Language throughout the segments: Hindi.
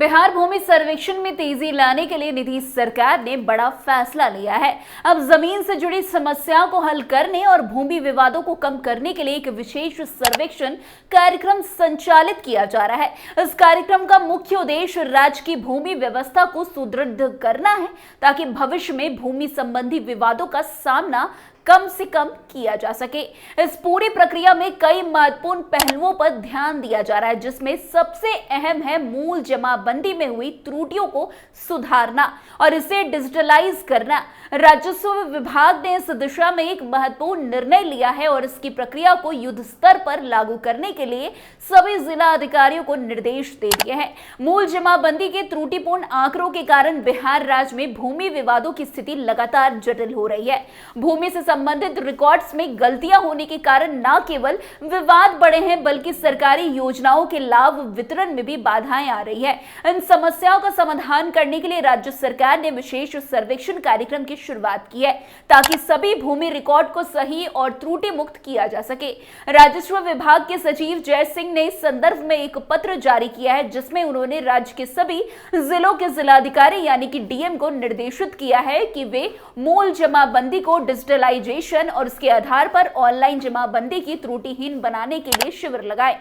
बिहार भूमि सर्वेक्षण में तेजी लाने के लिए नीतीश सरकार ने बड़ा फैसला लिया है। अब जमीन से जुड़ी समस्याओं को हल करने और भूमि विवादों को कम करने के लिए एक विशेष सर्वेक्षण कार्यक्रम संचालित किया जा रहा है। इस कार्यक्रम का मुख्य उद्देश्य राज्य की भूमि व्यवस्था को सुदृढ़ करना है, ताकि भविष्य में भूमि संबंधी विवादों का सामना कम से कम किया जा सके। इस पूरी प्रक्रिया में कई महत्वपूर्ण पहलुओं पर ध्यान दिया जा रहा है, जिसमें सबसे अहम है मूल जमाबंदी में हुई त्रुटियों को सुधारना और इसे डिजिटलाइज करना। राजस्व विभाग ने इस दिशा में एक महत्वपूर्ण निर्णय लिया है और इसकी प्रक्रिया को युद्ध स्तर पर लागू करने के लिए सभी जिला अधिकारियों को निर्देश दे दिए हैं। मूल जमाबंदी के त्रुटिपूर्ण आंकड़ों के कारण बिहार राज्य में भूमि विवादों की स्थिति लगातार जटिल हो रही है। भूमि से संबंधित रिकॉर्ड्स में गलतियां होने के कारण न केवल विवाद बढ़े हैं, बल्कि सरकारी योजनाओं के लाभ वितरण में भी बाधाएं आ रही है। इन समस्याओं का समाधान करने के लिए राज्य सरकार ने विशेष सर्वेक्षण कार्यक्रम की शुरुआत की है, ताकि सभी भूमि रिकॉर्ड को सही और त्रुटि मुक्त किया जा सके। राजस्व विभाग के सचिव जय सिंह ने इस संदर्भ में एक पत्र जारी किया है, जिसमें उन्होंने राज्य के सभी जिलों के जिलाधिकारी यानी कि डीएम को निर्देशित किया है कि वे मूल जमाबंदी को डिजिटलाइजेशन और उसके आधार पर ऑनलाइन जमाबंदी की त्रुटिहीन बनाने के लिए शिविर लगाए।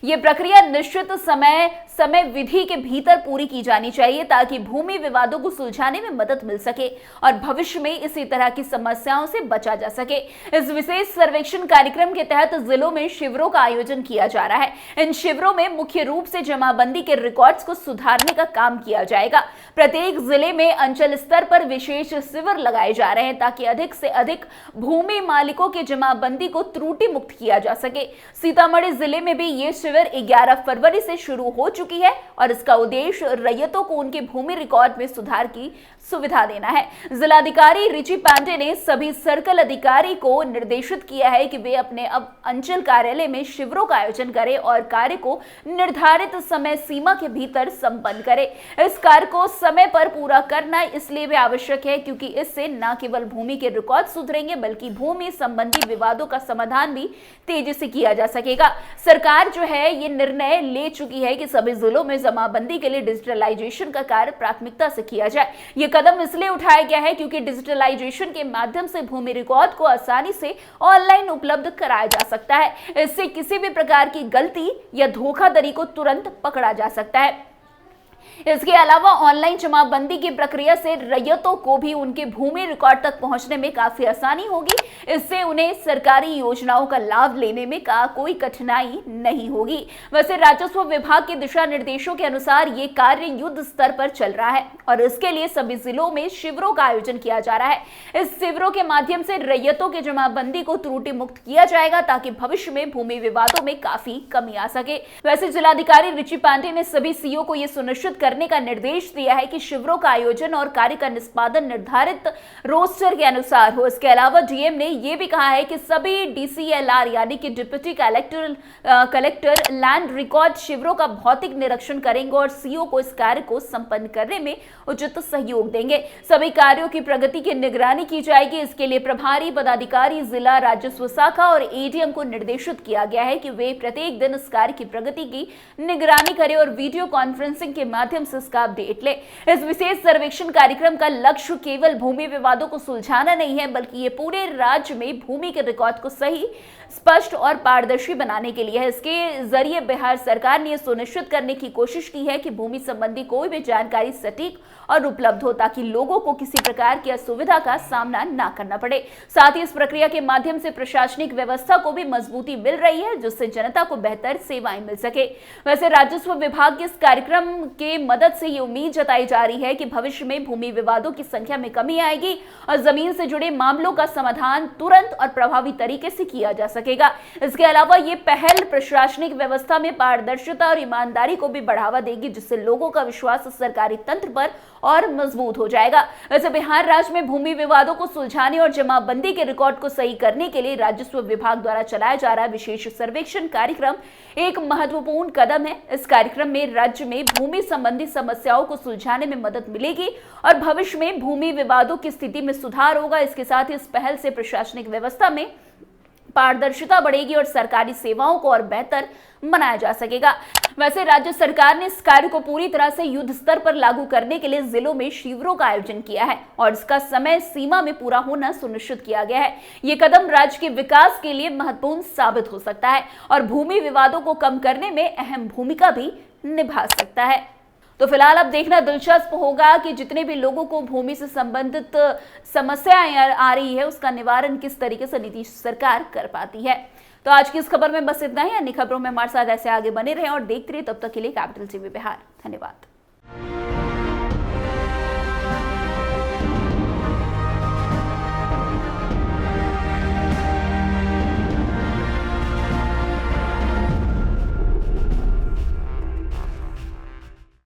ये प्रक्रिया निश्चित समय विधि के भीतर पूरी की जानी चाहिए, ताकि भूमि विवादों को सुलझाने में मदद मिल सके और भविष्य में इसी तरह की समस्याओं से बचा जा सके। इस विशेष सर्वेक्षण कार्यक्रम के तहत जिलों में शिविरों का आयोजन किया जा रहा है। इन शिविरों में मुख्य रूप से जमाबंदी के रिकॉर्ड्स को सुधारने का काम किया जाएगा। प्रत्येक जिले में अंचल स्तर पर विशेष शिविर लगाए जा रहे हैं, ताकि अधिक से अधिक भूमि मालिकों के जमाबंदी को त्रुटि मुक्त किया जा सके। सीतामढ़ी जिले में भी ये शिविर 11 फरवरी से शुरू हो चुकी है और इसका उद्देश्य रैयतों को उनके भूमि रिकॉर्ड में सुधार की सुविधा देना है। जिलाधिकारी रिची पांडे ने सभी सर्कल अधिकारी को निर्देशित किया है कि वे अपने अब अंचल कार्यालय में शिविरों का आयोजन करें और कार्य को निर्धारित समय सीमा के भीतर संपन्न करें। इस कार्य को समय पर पूरा करना इसलिए भी आवश्यक है क्योंकि इससे न केवल भूमि के रिकॉर्ड सुधरेंगे, बल्कि भूमि संबंधी विवादों का समाधान भी तेजी से किया जा सकेगा। सरकार जो है ये निर्णय ले चुकी है कि सभी जिलों में जमाबंदी के लिए डिजिटलाइजेशन का कार्य प्राथमिकता से किया जाए। ये कदम इसलिए उठाया गया है क्योंकि डिजिटलाइजेशन के माध्यम से भूमि रिकॉर्ड को आसानी से ऑनलाइन उपलब्ध कराया जा सकता है। इससे किसी भी प्रकार की गलती या धोखाधड़ी को तुरंत पकड़ा जा सकता है। इसके अलावा ऑनलाइन जमाबंदी की प्रक्रिया से रैयतों को भी उनके भूमि रिकॉर्ड तक पहुंचने में काफी आसानी होगी। इससे उन्हें सरकारी योजनाओं का लाभ लेने में कोई कठिनाई नहीं होगी। वैसे राजस्व विभाग के दिशा निर्देशों के अनुसार ये कार्य युद्ध स्तर पर चल रहा है और इसके लिए सभी जिलों में शिविरों का आयोजन किया जा रहा है। इस शिविरों के माध्यम से रैयतों के जमाबंदी को त्रुटि मुक्त किया जाएगा, ताकि भविष्य में भूमि विवादों में काफी कमी आ सके। वैसे जिलाधिकारी रिची पांडे ने सभी सीओ को यह सुनिश्चित करने का निर्देश दिया है कि शिविरों का आयोजन और कार्य का निष्पादन निर्धारित रोस्टर के अनुसार हो। इसके अलावा डीएम ने यह भी कहा है कि सभी डीसीएलआर यानी कि डिप्टी कलेक्टर लैंड रिकॉर्ड शिविरों का भौतिक निरीक्षण करेंगे और सीओ को इस कार्य को संपन्न करने में उचित सहयोग देंगे। सभी कार्यों की प्रगति की निगरानी की जाएगी। इसके लिए प्रभारी पदाधिकारी, जिला राजस्व शाखा और एडीएम को निर्देशित किया गया है कि वे प्रत्येक दिन इस कार्य की प्रगति की निगरानी करें और वीडियो कॉन्फ्रेंसिंग के माध्यम से इसका अपडेट ले। इस विशेष सर्वेक्षण कार्यक्रम का लक्ष्य केवल भूमि विवादों को सुलझाना नहीं है, बल्कि ये पूरे राज्य में भूमि के रिकॉर्ड को सही, स्पष्ट और पारदर्शी बनाने के लिए है। इसके जरिए बिहार सरकार ने यह सुनिश्चित करने की कोशिश की है कि भूमि संबंधी कोई भी जानकारी सटीक और उपलब्ध हो, ताकि लोगों को किसी प्रकार की असुविधा का सामना न करना पड़े। साथ ही इस प्रक्रिया के माध्यम से प्रशासनिक व्यवस्था को भी मजबूती मिल रही है, जिससे जनता को बेहतर सेवाएं मिल सके। वैसे राजस्व विभाग के इस कार्यक्रम के मदद से ये उम्मीद जताई जा रही है कि भविष्य में भूमि विवादों की संख्या में कमी आएगी और जमीन से जुड़े मामलों का समाधान तुरंत और प्रभावी तरीके से किया जा सकेगा। इसके अलावा ये पहल प्रशासनिक व्यवस्था में पारदर्शिता और ईमानदारी को भी बढ़ावा देगी, जिससे लोगों का विश्वास सरकारी तंत्र पर और मजबूत हो जाएगा। वैसे बिहार राज्य में भूमि विवादों को सुलझाने और जमाबंदी के रिकॉर्ड को सही करने के लिए राजस्व विभाग द्वारा चलाया जा रहा विशेष सर्वेक्षण कार्यक्रम एक महत्वपूर्ण कदम है। इस कार्यक्रम में राज्य में भूमि संबंधी समस्याओं को सुलझाने में मदद मिलेगी और भविष्य में भूमि विवादों की स्थिति में सुधार होगा। इसके साथ ही इस पहल से प्रशासनिक व्यवस्था में पारदर्शिता बढ़ेगी और सरकारी सेवाओं को और बेहतर बनाया जा सकेगा। वैसे राज्य सरकार ने इस कार्य को पूरी तरह से युद्ध स्तर पर लागू करने के लिए जिलों में शिविरों का आयोजन किया है और इसका समय सीमा में पूरा होना सुनिश्चित किया गया है। ये कदम राज्य के विकास के लिए महत्वपूर्ण साबित हो सकता है और भूमि विवादों को कम करने में अहम भूमिका भी निभा सकता है। तो फिलहाल अब देखना दिलचस्प होगा कि जितने भी लोगों को भूमि से संबंधित समस्याएं आ रही है उसका निवारण किस तरीके से नीतीश सरकार कर पाती है। तो आज की इस खबर में बस इतना ही। अन्य खबरों में हमारे साथ ऐसे आगे बने रहें और देखते रहिए। तब तक के लिए कैपिटल टीवी बिहार। धन्यवाद।